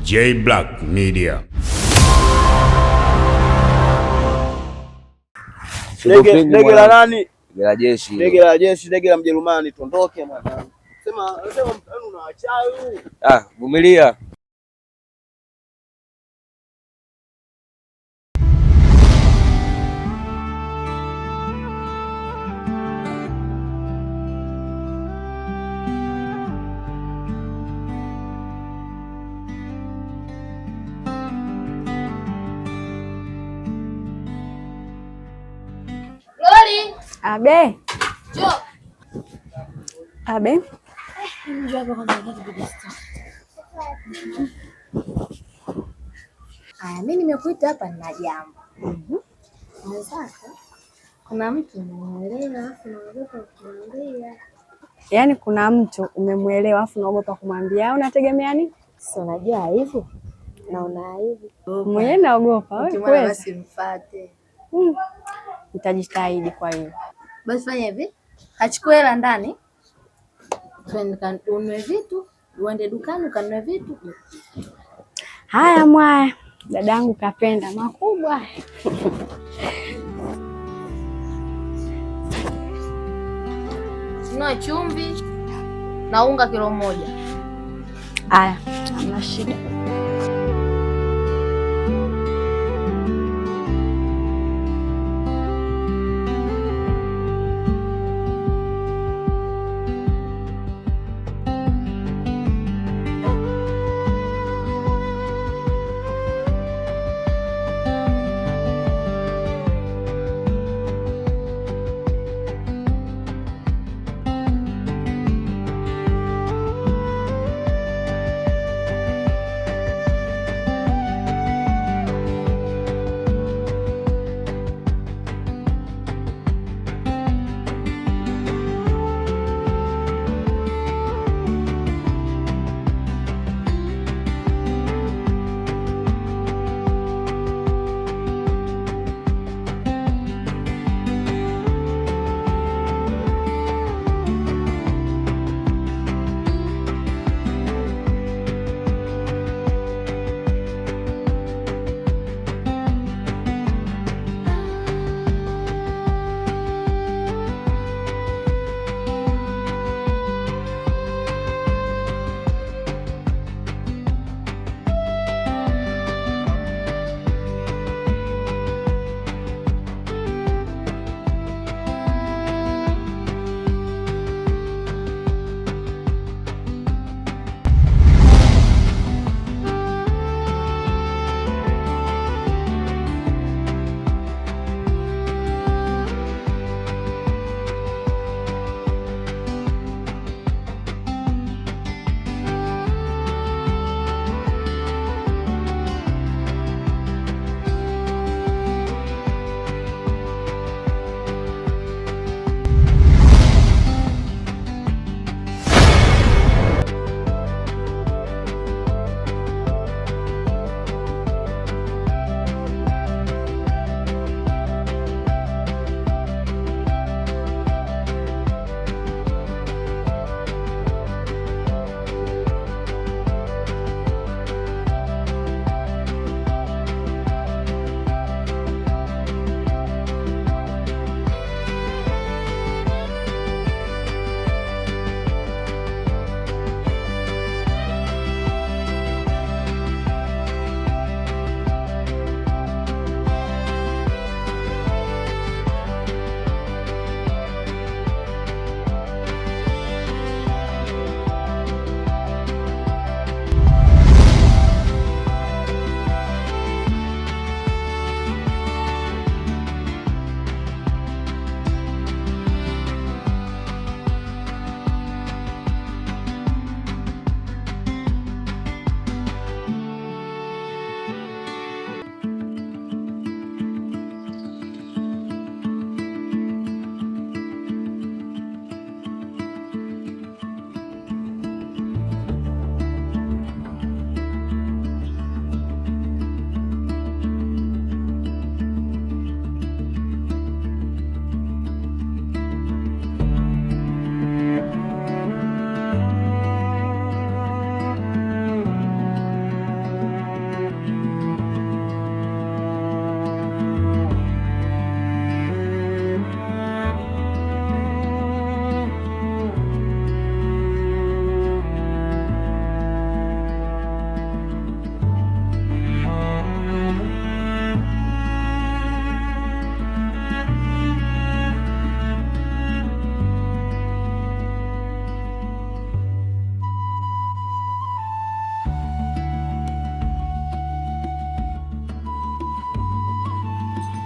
J Black Media. Dege la nani? Dege la jeshi. Dege la jeshi, dege la Mjerumani. Tondoke mwana. Sema mtani unaachayo. Vumilia. Abe. Jo. Abe. Mimi nimekuita hapa na jambo. Kuna mtu umemuelewa afu unaogopa kumwambia. Yaani kuna mtu umemuelewa afu unaogopa kumwambia. Unategemea nini? Si unajua hivyo. Naona hivi. Mwenyewe naogopa wewe. Ukimwona basi mfuate. Nitajitahidi kwa hiyo. Basi fanya hivi. Achukue hela ndani. Twende ununue vitu, uende dukani ukanunue vitu. Haya mwaya, dadangu kapenda makubwa. Sina chumvi na unga kilo 1. Haya, hamna shida.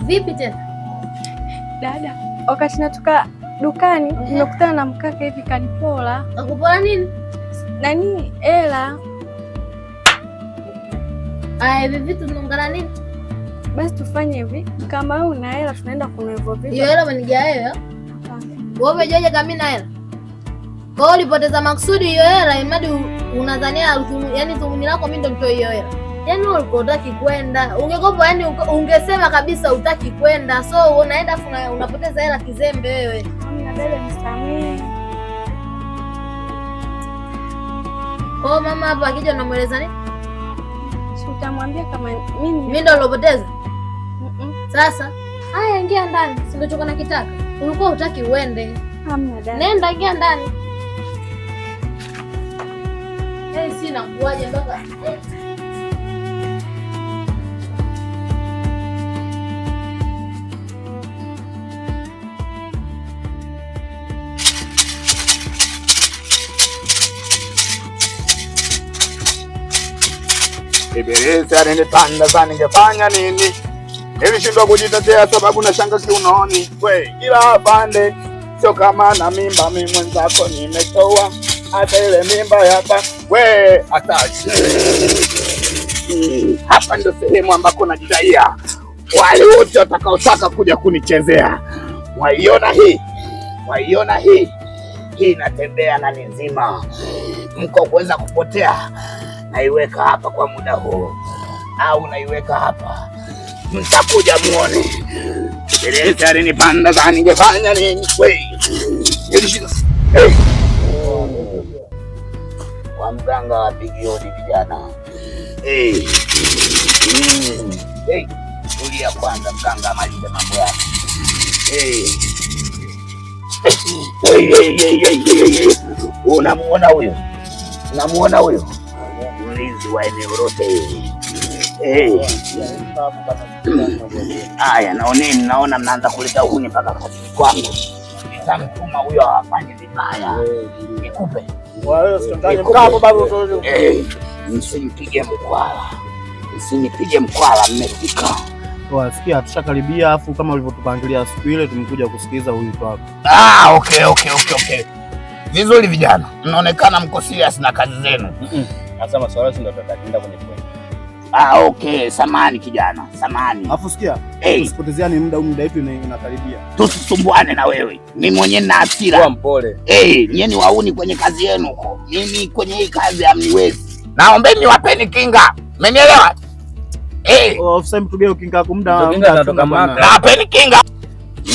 Vipi tena? Dada, wakati natoka dukani nimekutana na mkaka hivi kanipola. Akupola nini? Nani hela. Hivi vitu tunaungana nini? Basi tufanye hivi, kama una hela tunaenda kununua hivyo vitu. Hiyo hela umenigia wewe? Wewe umejuaje kama mimi na hela? Kwa hiyo ulipoteza maksudi hiyo hela, imadi unadhania yani dhumuni lako mimi ndo nitoe hiyo hela. Yaani wewe ulikuwa hutaki kwenda. Ungekopa yani ungesema kabisa hutaki kwenda. So unaenda afu unapoteza hela kizembe wewe. Mimi na dada nisamee. Oh, mama hapa akija unamueleza nini? Si utamwambia kama mimi ndo nilopoteza? Sasa, haya ingia ndani. Si ndio choka nakitaka? Ulikuwa hutaki uende. Hamna dada. Nenda ingia ndani. Sina kuaje mpaka Ibilisi alinipanda sana, ningefanya nini? Nilishindwa kujitetea sababu na shanga kiunoni. We, kila pande sio kama na mimba, mimi mwenzako nimetoa hata ile mimba hapa. We, ataji. Hapa ndio sehemu ambako najitaia wale wote watakaotaka kuja kunichezea. Waiona hii? Waiona hii? Hii inatembea na nzima. Mko kuweza kupotea. Naiweka hapa kwa muda huu, au naiweka hapa, mtakuja muone. Ibilisi alinipanda sana, ningefanya nini? Kwa mganga wa Bigioni vijana. Tulia kwanza, mganga amalize mambo yake. Unamuona huyo? Unamuona huyo? Mlinzi wa eneo lote hili. Haya, naona mnaanza kuleta uhuni mpaka kwangu. Nitamtuma huyo afanye vibaya. Nikupe. Msinipige mkwala. Msinipige mkwala, mmefika. Wasikia tushakaribia, afu kama ulivyotupangilia siku ile tumekuja kusikiliza huyu wako. Okay. Vizuri vijana. Mnaonekana mko serious na kazi zenu. Sasa maswala ndio tutakwenda kwenye point. Okay, samahani kijana, samahani. Afu sikia, tusipotezeane muda wetu unakaribia. Tusisumbuane na wewe. Mimi mwenyewe na hasira. Kwa mpole. Nyinyi wauni kwenye kazi yenu huko. Mimi kwenye hii kazi hamniwezi. Naombeni wapeni kinga. Umenielewa? Ofisa mtugeo kinga kwa muda unatoka maka. Nawapeni kinga.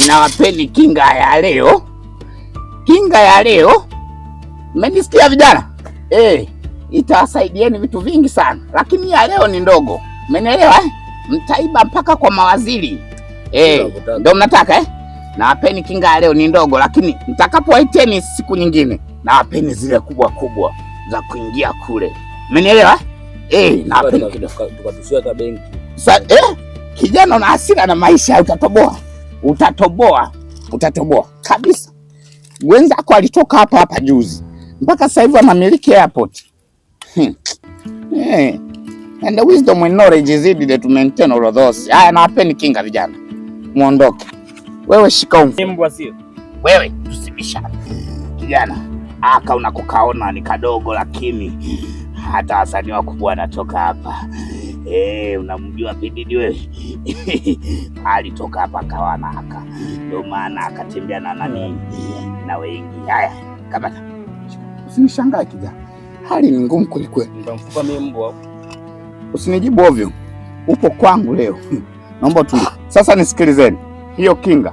Nawapeni kinga ya leo. Kinga ya leo. Mmenisikia vijana? Itawasaidieni vitu vingi sana, lakini ya leo ni ndogo. Mmenielewa? Mtaiba mpaka kwa mawaziri. Ndio mnataka Nawapeni kinga ya leo ni ndogo, lakini mtakapowaiteni siku nyingine nawapeni zile kubwa kubwa za kuingia kule. Mmenielewa? Nawapeni kidogo. Tukatushia hata benki. Kijana una hasira na maisha, utatoboa kabisa. Wenzako alitoka hapa juzi. Mpaka sasa hivi anamiliki airport. And the wisdom and knowledge is needed to maintain all of those. Haya, nawapeni kinga vijana. Muondoke. Wewe shika mbwa sio? Wewe tusibishane. Kijana, aka unakokaona ni kadogo, lakini hata wasanii wakubwa anatoka hapa. Unamjua Bididi wewe? Alitoka hapa kawana aka. Ndio maana akatembea na nani na wengi. Haya, kamata. Usinishangae kijana. Hali ni ngumu kweli. Nitamfupa mimi mbwa. Usinijibu ovyo. Upo kwangu leo. Naomba tu. Sasa nisikilizeni. Hiyo kinga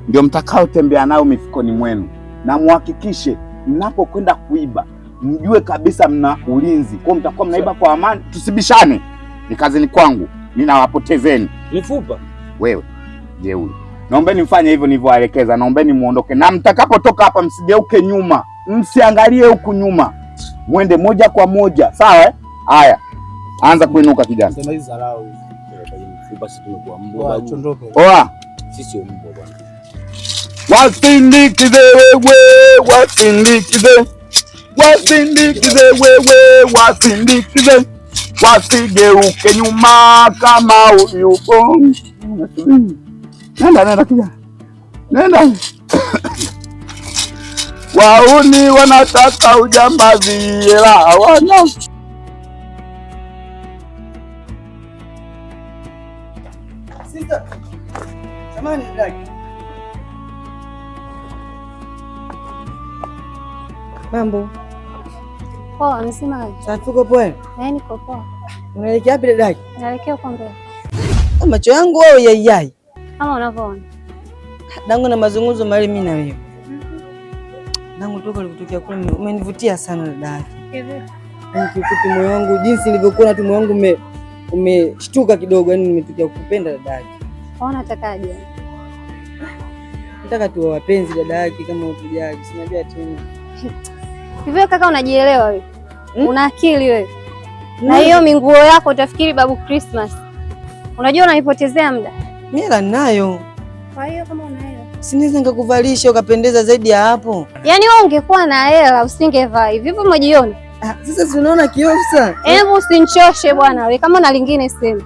ndio mtakao tembea nayo mifukoni mwenu. Na muhakikishe mnapokwenda kuiba, mjue kabisa mna ulinzi. Kwa mtakuwa mnaiba kwa amani. Tusibishane. Ni kazini kwangu. Ninawapotezeni. Nifupa. Wewe. Jeuri. Naombeni mfanye hivyo nilivyoelekeza. Naombeni muondoke. Na mtakapotoka hapa msigeuke nyuma. Msiangalie huku nyuma. Mwende moja kwa moja. Sawa? Haya. Anza kuinuka kijana. Sema hizi dharau hizi. Mfupa sisi tumekuwa mbwa. Chondoke. Oa. Sisi mbwa bwana. Wasindikize wewe, wasindikize. Wasindikize wewe, wasindikize. Wasigeuke nyuma kama uliupo. Nenda kijana. Nenda. Wauni wanataka ujambazi ila hawana. Sister. Samahani dada. Mambo. Poa, msima. Sasa tuko poa. Niko poa. Unaelekea wapi dada? Naelekea huko mbele. Macho yangu wewe yai. Kama unavyoona. Dangu na mazungumzo mali mimi na wewe. Dangu toka ulikotokea kule umenivutia sana dada yake. Kifupi moyo wangu jinsi nilivyokuona tu moyo wangu umeshtuka kidogo, yani nimetokea kukupenda dada yake. Unatakaje? Nataka tuwe wapenzi dada yake kama utujali. Sinajua tena. Hivyo kaka unajielewa wewe? Una akili wewe? Na hiyo minguo yako utafikiri babu Christmas. Unajua unanipotezea muda. Mimi ninayo. Kwa hiyo kama una hela, sinaweza nikakuvalisha ukapendeza zaidi ya hapo. Yaani wewe ungekuwa na hela usingevaa hivi. Vipi umejiona? Sasa si unaona kiofsa? Hebu usinichoshe bwana wewe, kama na lingine sema.